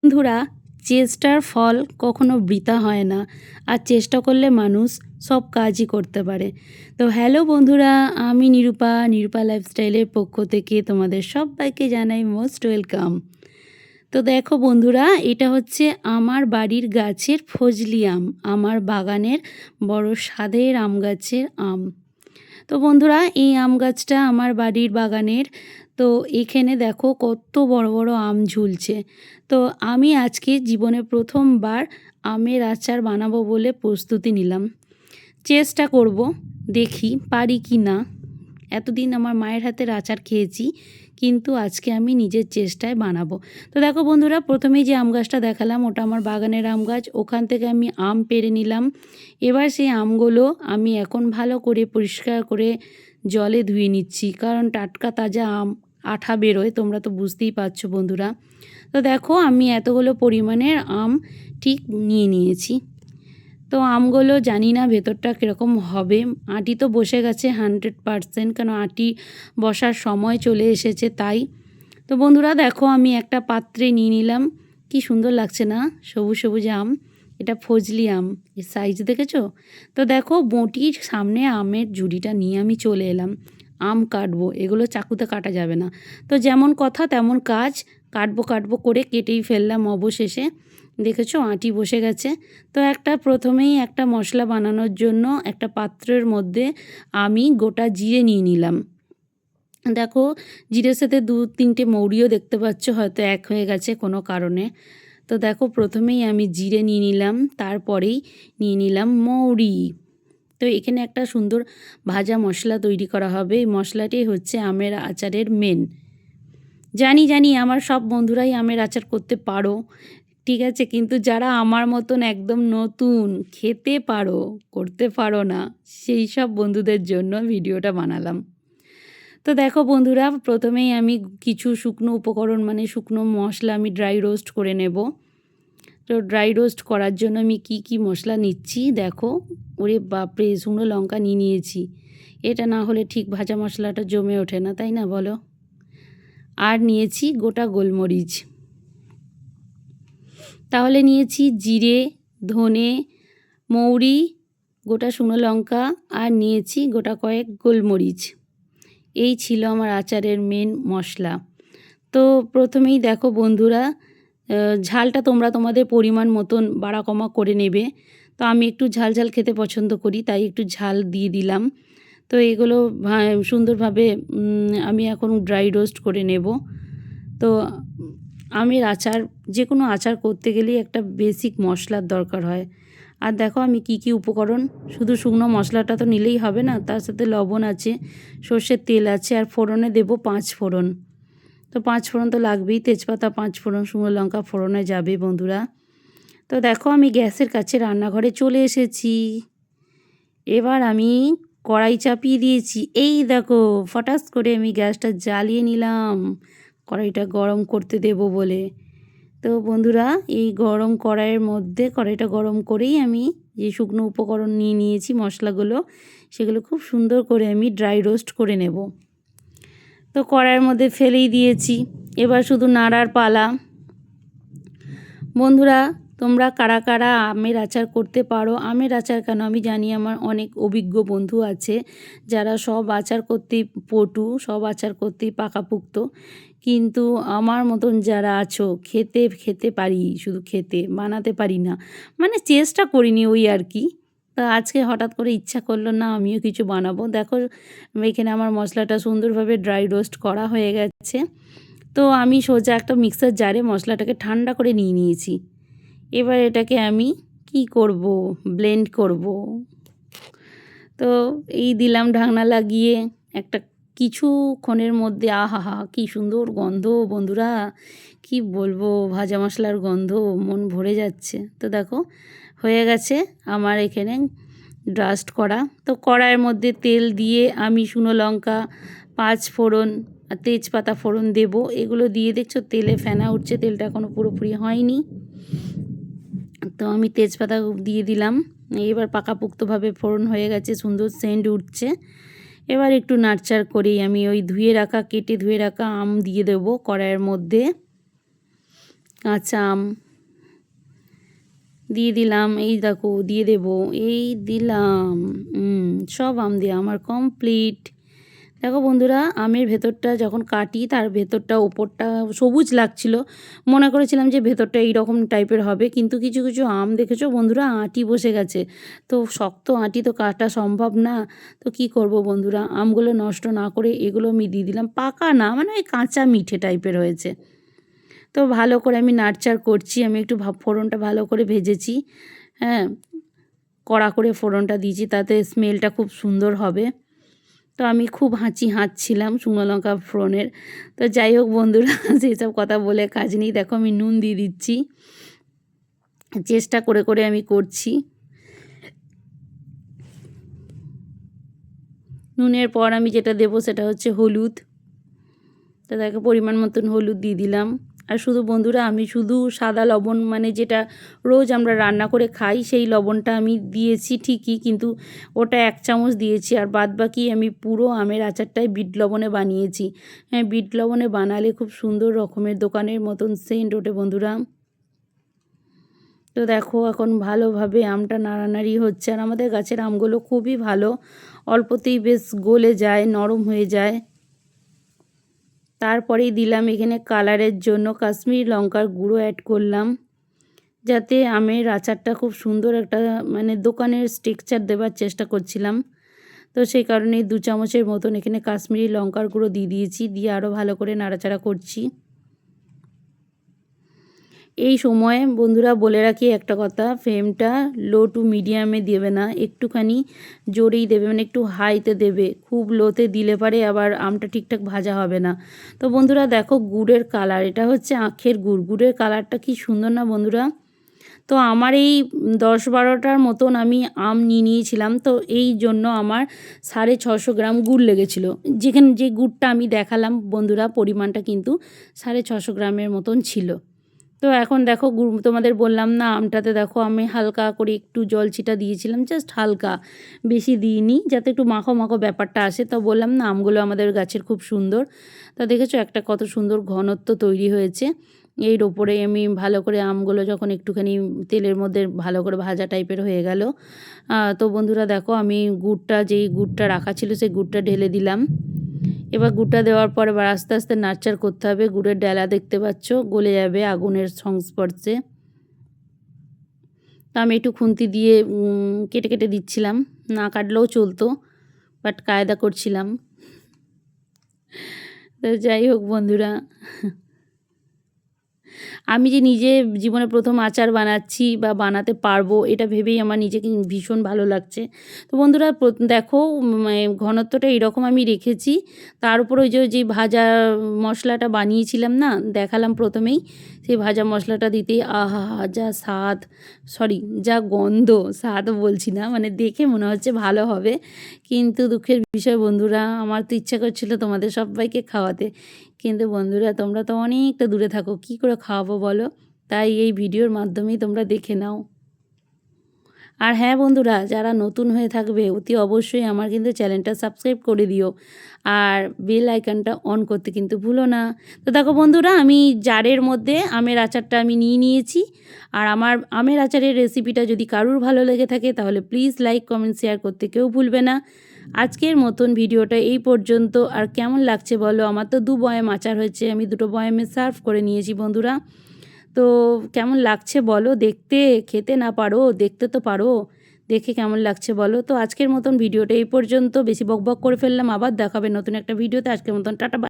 বন্ধুরা, চেষ্টার ফল কখনো বৃথা হয় না, আর চেষ্টা করলে মানুষ সব কাজই করতে পারে। তো হ্যালো বন্ধুরা, আমি নিরূপা লাইফস্টাইলের পক্ষ থেকে তোমাদের সবাইকে জানাই মোস্ট ওয়েলকাম। তো দেখো বন্ধুরা, এটা হচ্ছে আমার বাড়ির গাছের ফজলি আম, আমার বাগানের বড় স্বাদের আম গাছের আম। তো বন্ধুরা, এই আম গাছটা আমার বাড়ির বাগানের। তো এখানে দেখো কত বড় বড় আম ঝুলছে। তো আমি আজকে জীবনে প্রথমবার আমের আচার বানাবো বলে প্রস্তুতি নিলাম। চেষ্টা করব, দেখি পারি কি না। এতদিন আমার মায়ের হাতের আচার খেয়েছি, কিন্তু আজকে আমি নিজের চেষ্টায় বানাবো। তো দেখো বন্ধুরা, প্রথমেই যে আম গাছটা দেখালাম ওটা আমার বাগানের আম গাছ। ওখান থেকে আমি আম পেড়ে নিলাম। এবার সেই আমগুলো আমি এখন ভালো করে পরিষ্কার করে জলে ধুয়ে নিচ্ছি, কারণ টাটকা তাজা আম আঠা বেরোয়, তোমরা তো বুঝতেই পারছো বন্ধুরা। তো দেখো আমি এতগুলো পরিমাণের আম ঠিক নিয়ে নিয়েছি। তো আমগুলো জানি না ভেতরটা কীরকম হবে। আটি তো বসে গেছে 100%, কেন আটি বসার সময় চলে এসেছে তাই। তো বন্ধুরা দেখো, আমি একটা পাত্রে নিয়ে নিলাম। কি সুন্দর লাগছে না সবুজ সবুজ আম। এটা ফজলি আম, এর সাইজ দেখেছো? তো দেখো বটির সামনে আমের ঝুড়িটা নিয়ে আমি চলে এলাম। আম কাটবো, এগুলো চাকুতে কাটা যাবে না। তো যেমন কথা তেমন কাজ, কাটবো করে কেটেই ফেললাম অবশেষে। দেখেছো আঁটি বসে গেছে। তো প্রথমেই একটা মশলা বানানোর জন্য একটা পাত্রের মধ্যে আমি গোটা জিরে নিয়ে নিলাম। দেখো জিরের সাথে 2-3টে মৌরিও দেখতে পাচ্ছ, হয়তো এক হয়ে গেছে কোনো কারণে। তো দেখো প্রথমেই আমি জিরে নিয়ে নিলাম, তারপরেই নিয়ে নিলাম মৌরি। তো এখানে একটা সুন্দর ভাজা মশলা তৈরি করা হবে। এই মশলাটাই হচ্ছে আমের আচারের মেন। জানি আমার সব বন্ধুরাই আমের আচার করতে পারো, ঠিক আছে, কিন্তু যারা আমার মতন একদম নতুন, খেতে পারো করতে পারো না, সেই সব বন্ধুদের জন্য ভিডিওটা বানালাম। তো দেখো বন্ধুরা, প্রথমেই আমি কিছু শুকনো উপকরণ মানে শুকনো মশলা আমি ড্রাই রোস্ট করে নেব। তো ড্রাই রোস্ট করার জন্য আমি কি মশলা নিচ্ছি দেখো। ওরে বাপরে, শুকনো লঙ্কা নিয়ে নিয়েছি। এটা না হলে ঠিক ভাজা মশলাটা জমে ওঠে না, তাই না বলো? আর নিয়েছি গোটা গোলমরিচ। তাহলে নিয়েছি জিরে, ধনে, মৌরি, গোটা শুকনো লঙ্কা, আর নিয়েছি গোটা কয়েক গোলমরিচ। এই ছিল আমার আচারের মেন মশলা। তো প্রথমেই দেখো বন্ধুরা, ঝালটা তোমরা তোমাদের পরিমাণ মতন বাড়া কমা করে নেবে। তো আমি একটু ঝাল ঝাল খেতে পছন্দ করি, তাই একটু ঝাল দিয়ে দিলাম। তো এগুলো সুন্দরভাবে আমি এখন ড্রাই রোস্ট করে নেব। তো আমের আচার, যে কোনো আচার করতে গেলেই একটা বেসিক মশলার দরকার হয়। আর দেখো আমি কি উপকরণ, শুধু শুকনো মশলাটা তো নিলেই হবে না, তার সাথে লবণ আছে, সর্ষের তেল আছে, আর ফোড়নে দেব 5 ফোড়ন। তো 5 ফোড়ন তো লাগবেই, তেজপাতা 5 ফোড়ন, শুকনো লঙ্কা ফোড়নে যাবে বন্ধুরা। তো দেখো আমি গ্যাসের কাছে রান্নাঘরে চলে এসেছি। এবার আমি কড়াই চাপিয়ে দিয়েছি। এই দেখো ফটাস করে আমি গ্যাসটা জ্বালিয়ে নিলাম কড়াইটা গরম করতে দেব বলে। তো বন্ধুরা, এই গরম কড়াইয়ের মধ্যে, কড়াইটা গরম করেই আমি যে শুকনো উপকরণ নিয়ে নিয়েছি মশলাগুলো, সেগুলো খুব সুন্দর করে আমি ড্রাই রোস্ট করে নেব। তো কড়াইয়ের মধ্যে ফেলেই দিয়েছি, এবার শুধু নাড়ার পালা। বন্ধুরা, তোমরা কারা কারা আমের আচার করতে পারো? আমের আচার কেন, আমি জানি আমার অনেক অভিজ্ঞ বন্ধু আছে যারা সব আচার করতেই পটু, সব আচার করতেই পাকাপুক্ত, কিন্তু আমার মতন যারা আছো খেতে পারি, শুধু খেতে বানাতে পারি না, মানে চেষ্টা করিনি ওই আর কি। তা আজকে হঠাৎ করে ইচ্ছা করলো না আমিও কিছু বানাবো। দেখো এখানে আমার মশলাটা সুন্দরভাবে ড্রাই রোস্ট করা হয়ে গেছে। তো আমি সোজা একটা মিক্সার জারে মশলাটাকে ঠান্ডা করে নিয়ে নিয়েছি। এবার এটাকে আমি কি করব, ব্লেন্ড করব। তো এই দিলাম ঢাকনা লাগিয়ে, একটা কিছুক্ষণের মধ্যে আহা কি সুন্দর গন্ধ বন্ধুরা, কি বলবো, ভাজা মশলার গন্ধ, মন ভরে যাচ্ছে। তো দেখো হয়ে গেছে আমার এখানে রোস্ট করা। তো কড়াইয়ের মধ্যে তেল দিয়ে আমি শুকনো লঙ্কা, 5 ফোড়ন আর তেজপাতা ফোড়ন দেব। এগুলো দিয়ে দেখছো তেলে ফেনা উঠছে, তেলটা এখনও পুরোপুরি হয়নি। তো আমি তেজপাতা দিয়ে দিলাম। এবার পাকাপোক্তভাবে ফোড়ন হয়ে গেছে, সুন্দর সেন্ট উঠছে। এবার একটু নাড়চাড় করেই আমি ওই কেটে ধুয়ে রাখা আম দিয়ে দেবো কড়াইয়ের মধ্যে। কাঁচা আম দিয়ে দিলাম, এই দেখো দিয়ে দেবো, এই দিলাম। সব আম দিয়ে আমার কমপ্লিট। দেখো বন্ধুরা, আমের ভেতরটা যখন কাটি তার ভেতরটা ওপরটা সবুজ লাগছিল, মনে করেছিলাম যে ভেতরটা এইরকম টাইপের হবে, কিন্তু কিছু কিছু আম দেখেছো বন্ধুরা আঁটি বসে গেছে। তো শক্ত আঁটি তো কাটা সম্ভব না, তো কি করব বন্ধুরা, আমগুলো নষ্ট না করে এগুলো আমি দিয়ে দিলাম। পাকা না, মানে ওই কাঁচা মিঠে টাইপের হয়েছে। তো ভালো করে আমি নাড়চার করছি, আমি একটু ফোড়নটা ভালো করে ভেজেছি, হ্যাঁ, কড়া করে ফোড়নটা দিয়েছি, তাতে স্মেলটা খুব সুন্দর হবে। তো আমি খুব হাঁচছিলাম শুকনো লঙ্কা ফোড়নের। তো যাই হোক বন্ধুরা, সেসব কথা বলে কাজ নেই। দেখো আমি নুন দিয়ে দিচ্ছি, চেষ্টা করে করে আমি করছি। নুনের পর আমি যেটা দেবো সেটা হচ্ছে হলুদ। তো দেখো পরিমাণ মতন হলুদ দিয়ে দিলাম। আর শুধু বন্ধুরা, আমি শুধু সাদা লবণ, মানে যেটা রোজ আমরা রান্না করে খাই সেই লবণটা আমি দিয়েছি ঠিকই, কিন্তু ওটা 1 চামচ দিয়েছি, আর বাদ বাকি আমি পুরো আমের আচারটাই বিট লবণে বানিয়েছি। হ্যাঁ, বিট লবণে বানালে খুব সুন্দর রকমের দোকানের মতন সেন্ট ওঠে বন্ধুরা। তো দেখো এখন ভালোভাবে আমটা নাড়ানাড়ি হচ্ছে, আর আমাদের গাছের আমগুলো খুবই ভালো, অল্পতেই বেশ গলে যায়, নরম হয়ে যায়। তারপরেই দিলাম এখানে কালারের জন্য কাশ্মীরি লঙ্কার গুঁড়ো অ্যাড করলাম, যাতে আমের আচারটা খুব সুন্দর একটা মানে দোকানের টেক্সচার দেওয়ার চেষ্টা করছিলাম। তো সেই কারণেই 2 চামচের মতন এখানে কাশ্মীরি লঙ্কার গুঁড়ো দিয়ে দিয়েছি, দিয়ে আরও ভালো করে নাড়াচাড়া করছি। এই সময় বন্ধুরা বলে রাখি একটা কথা, ফ্লেমটা লো টু মিডিয়ামে দেবে না, একটুখানি জোরেই দেবে, মানে একটু হাইতে দেবে। খুব লোতে দিলে পারে আবার আমটা ঠিকঠাক ভাজা হবে না। তো বন্ধুরা দেখো গুড়ের কালার, এটা হচ্ছে আখের গুড়, গুড়ের কালারটা কি সুন্দর না বন্ধুরা। তো আমার এই 10-12টার মতন আমি আম নিয়েছিলাম, তো এই জন্য আমার 650 গ্রাম গুড় লেগেছিলো। যে গুড়টা আমি দেখালাম বন্ধুরা, পরিমাণটা কিন্তু 650 গ্রামের মতন ছিল। তো এখন দেখো তোমাদের বললাম না, আমটাতে দেখো আমি হালকা করে একটু জল ছিটা দিয়েছিলাম, জাস্ট হালকা, বেশি দিইনি, যাতে একটু মাখো মাখো ব্যাপারটা আসে। তো বললাম না, আমগুলো আমাদের গাছের খুব সুন্দর। তো দেখেছো একটা কত সুন্দর ঘনত্ব তৈরি হয়েছে। এর ওপরে আমি ভালো করে আমগুলো যখন একটুখানি তেলের মধ্যে ভালো করে ভাজা টাইপের হয়ে গেল, তো বন্ধুরা দেখো আমি যেই গুড়টা রাখা ছিল সেই গুড়টা ঢেলে দিলাম। এবার গুড়টা দেওয়ার পর এবার আস্তে আস্তে নাড়চাড় করতে হবে। গুড়ের ডালা দেখতে পাচ্ছ গলে যাবে আগুনের সংস্পর্শে। তো আমি একটু খুন্তি দিয়ে কেটে কেটে দিচ্ছিলাম, না কাটলেও চলতো, বাট কায়দা করছিলাম। তো যাই হোক বন্ধুরা, আমি যে নিজে জীবনে প্রথম আচার বানাচ্ছি বা বানাতে পারবো, এটা ভেবেই আমার নিজেকে ভীষণ ভালো লাগছে। তো বন্ধুরা দেখো ঘনত্বটা এরকম আমি রেখেছি। তার উপর ওই যে ভাজা মশলাটা বানিয়েছিলাম না, দেখালাম প্রথমেই, সেই ভাজা মশলাটা দিতেই আহা যা স্বাদ, যা গন্ধ, স্বাদ বলছি না, মানে দেখে মনে হচ্ছে ভালো হবে, কিন্তু দুঃখের বিষয় বন্ধুরা, আমার তো ইচ্ছা করছিল তোমাদের সবাইকে খাওয়াতে, কিন্তু বন্ধুরা তোমরা তো অনেকটা দূরে থাকো, কি করে খাওয়াবো বলো, তাই এই ভিডিওর মাধ্যমেই তোমরা দেখে নাও। আর হ্যাঁ বন্ধুরা, যারা নতুন হয়ে থাকবে অতি অবশ্যই আমার কিন্তু চ্যানেলটা সাবস্ক্রাইব করে দিও, আর বেল আইকনটা অন করতে কিন্তু ভুলো না। তো দেখো বন্ধুরা, আমি জারের মধ্যে আমের আচারটা আমি নিয়েছি, আর আমার আমের আচারের রেসিপিটা যদি কারুর ভালো লেগে থাকে তাহলে প্লিজ লাইক কমেন্ট শেয়ার করতে কেউ ভুলবে না। আজকের মতন ভিডিওটা এই পর্যন্ত। আর কেমন লাগছে বলো, আমার তো 2 বয়াম আচার হয়েছে, আমি 2টো বয়ামে সার্ভ করে নিয়েছি বন্ধুরা। তো কেমন লাগছে বলো দেখতে, খেতে না পারো দেখতে তো পারো, দেখে কেমন লাগছে বলো। তো আজকের মতন ভিডিওটা এই পর্যন্ত, বেশি বকবক করে ফেললাম, আবার দেখাবে নতুন একটা ভিডিওতে। আজকের মতন টাটা।